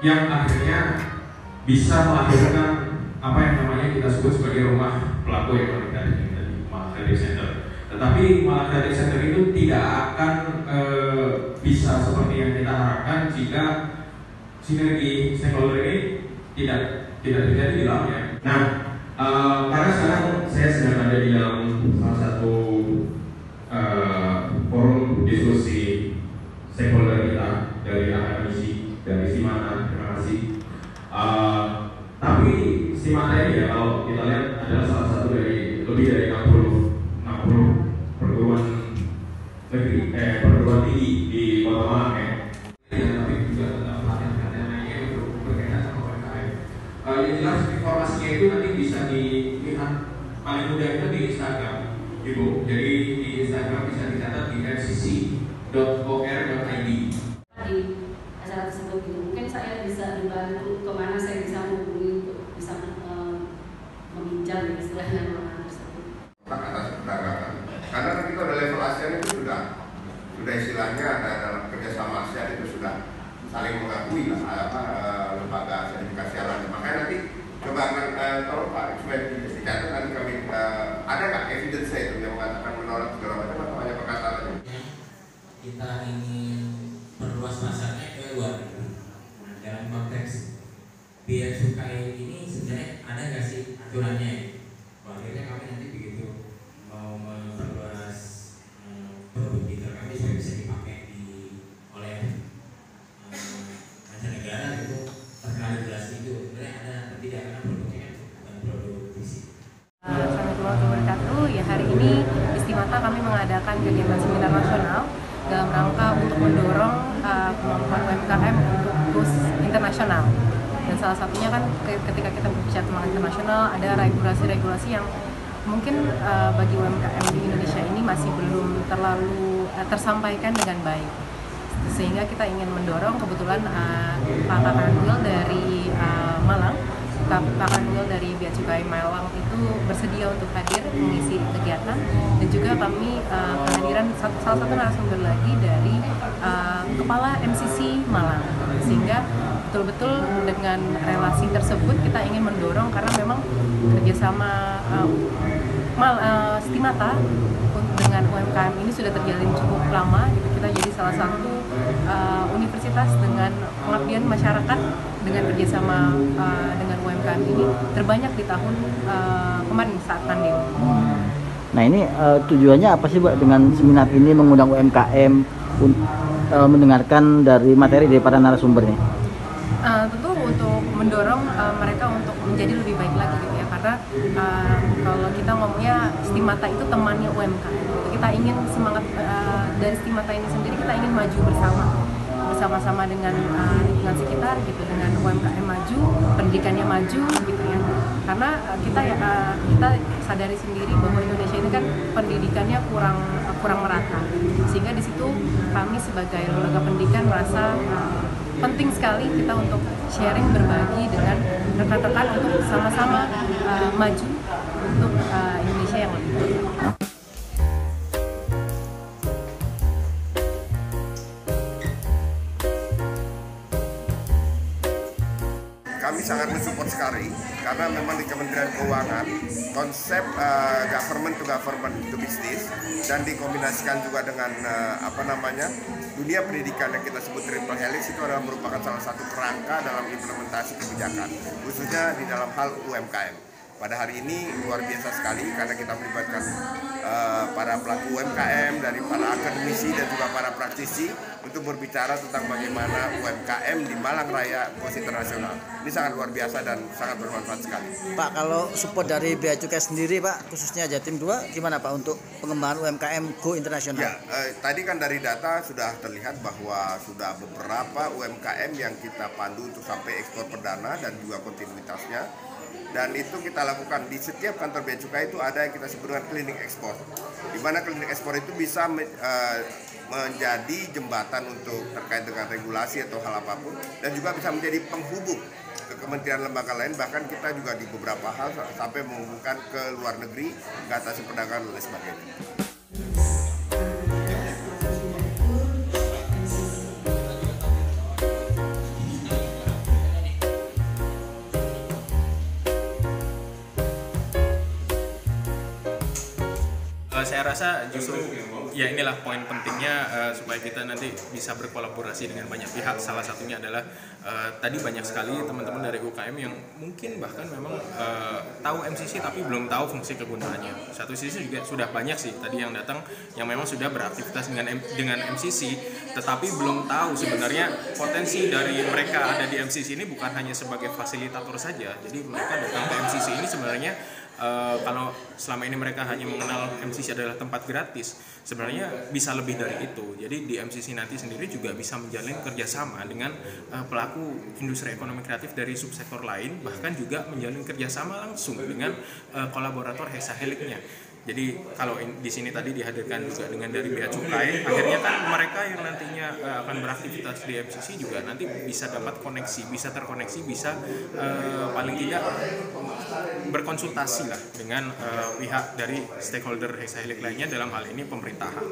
yang akhirnya bisa melahirkan apa yang namanya kita sebut sebagai rumah pelaku ekonomi kreatif tadi, Malang Creative Center. Tetapi Malang Creative Center itu tidak akan bisa seperti yang kita harapkan jika sinergi stakeholder ini tidak terjadi di dalamnya. Nah, karena sekarang saya sedang ada di dalam salah satu forum diskusi stakeholder kita dari akademisi, dari Simata, terima kasih. Tapi Simata ini ya kalau kita lihat adalah salah satu dari lebih dari 60 perguruan negeri, perguruan tinggi di Kota Malang ya. Tapi juga pelatihan-pelatihan lainnya untuk berkaitan sama UMKM. Yang jelas informasinya itu nanti bisa dilihat paling mudah itu di Instagram, Ibu. Jadi di Instagram bisa dicatat di fcc.or.id. Di acara tersebut mungkin saya bisa dibantu kemana saya bisa menghubungi untuk bisa meminjam istilahnya ruangan tersebut. Atas perdagangan, karena kita udah level ASEAN itu sudah istilahnya ada dalam kerjasama ASEAN itu sudah saling mengakui lah lembaga sertifikasi halal. Makanya nanti coba tolong Pak supaya dicatat nanti kami ada nggak evidence itu yang mengatakan menolak segala macam atau hanya perkataan aja? Kita ingin perluas pasarnya ke luar negeri. Nah, dalam konteks biaya cukai ini sebenarnya ada nggak sih aturannya? Akhirnya kami nanti begitu mau memperluas produk kita kami supaya bisa dipakai oleh mancanegara itu terkait regulasi itu sebenarnya ada atau tidak karena produknya bukan produk fisik. Assalamualaikum warahmatullahi wabarakatuh. Ya, hari ini Istimata kami mengadakan kegiatan seminar nasional dalam rangka untuk mendorong kemampuan UMKM untuk goes internasional. Dan salah satunya kan ketika kita berbicara tentang internasional ada regulasi-regulasi yang mungkin bagi UMKM di Indonesia ini masih belum terlalu tersampaikan dengan baik. Sehingga kita ingin mendorong, kebetulan Pak Kanwil dari Malang, Pak Kanwil dari Bea Cukai Malang itu bersedia untuk hadir mengisi kegiatan, dan juga kami kehadiran salah satu narasumber lagi dari Kepala MCC Malang, sehingga betul-betul dengan relasi tersebut kita ingin mendorong karena memang kerjasama Istimata dengan UMKM ini sudah terjalin cukup lama gitu. Kita jadi salah satu universitas dengan pengabdian masyarakat dengan kerjasama dengan UMKM ini terbanyak di tahun kemarin saat pandemi. Nah ini tujuannya apa sih Mbak dengan seminar ini mengundang UMKM mendengarkan dari materi dari para narasumbernya? Tentu untuk mendorong mereka untuk menjadi lebih baik lagi gitu ya, karena kalau kita ngomongnya Istimata itu temannya UMKM, kita ingin semangat dari Istimata ini sendiri, kita ingin maju bersama-sama dengan lingkungan sekitar gitu, dengan UMKM maju, pendidikannya maju gitu ya, karena kita sadari sendiri bahwa Indonesia ini kan pendidikannya kurang merata, sehingga di situ kami sebagai lembaga pendidikan merasa penting sekali kita untuk sharing, berbagi dengan rekan-rekan untuk sama-sama maju untuk Indonesia yang lebih baik. Kami sangat mensupport sekali karena memang di Kementerian Keuangan konsep government to government to business dan dikombinasikan juga dengan dunia pendidikan yang kita sebut triple helix itu adalah merupakan salah satu kerangka dalam implementasi kebijakan khususnya di dalam hal UMKM. Pada hari ini luar biasa sekali karena kita melibatkan para pelaku UMKM dari para akademisi dan juga para praktisi untuk berbicara tentang bagaimana UMKM di Malang Raya goes internasional. Ini sangat luar biasa dan sangat bermanfaat sekali. Pak, kalau support dari Bea Cukai sendiri Pak, khususnya Jatim 2, gimana Pak untuk pengembangan UMKM go internasional? Ya, tadi kan dari data sudah terlihat bahwa sudah beberapa UMKM yang kita pandu untuk sampai ekspor perdana dan juga kontinuitasnya. Dan itu kita lakukan di setiap kantor Bea Cukai itu ada yang kita sebut dengan cleaning ekspor, di mana cleaning ekspor itu bisa menjadi jembatan untuk terkait dengan regulasi atau hal apapun, dan juga bisa menjadi penghubung ke kementerian lembaga lain, bahkan kita juga di beberapa hal sampai menghubungkan ke luar negeri, ke atas perdagangan dan lain sebagainya. Saya rasa justru ya inilah poin pentingnya supaya kita nanti bisa berkolaborasi dengan banyak pihak. Salah satunya adalah tadi banyak sekali teman-teman dari UKM yang mungkin bahkan memang tahu MCC tapi belum tahu fungsi kegunaannya. Satu sisi juga sudah banyak sih tadi yang datang yang memang sudah beraktivitas dengan MCC, tetapi belum tahu sebenarnya potensi dari mereka ada di MCC ini bukan hanya sebagai fasilitator saja. Jadi mereka datang ke MCC ini sebenarnya kalau selama ini mereka hanya mengenal MCC adalah tempat gratis, sebenarnya bisa lebih dari itu. Jadi di MCC nanti sendiri juga bisa menjalin kerjasama dengan pelaku industri ekonomi kreatif dari subsektor lain, bahkan juga menjalin kerjasama langsung dengan kolaborator Hexahelix-nya. Jadi kalau di sini tadi dihadirkan juga dengan dari bea cukai, akhirnya kan mereka yang nantinya akan beraktivitas di MCC juga nanti bisa dapat koneksi, bisa terkoneksi, bisa paling tidak berkonsultasi lah dengan pihak dari stakeholder Hexahelix lainnya, dalam hal ini pemerintahan.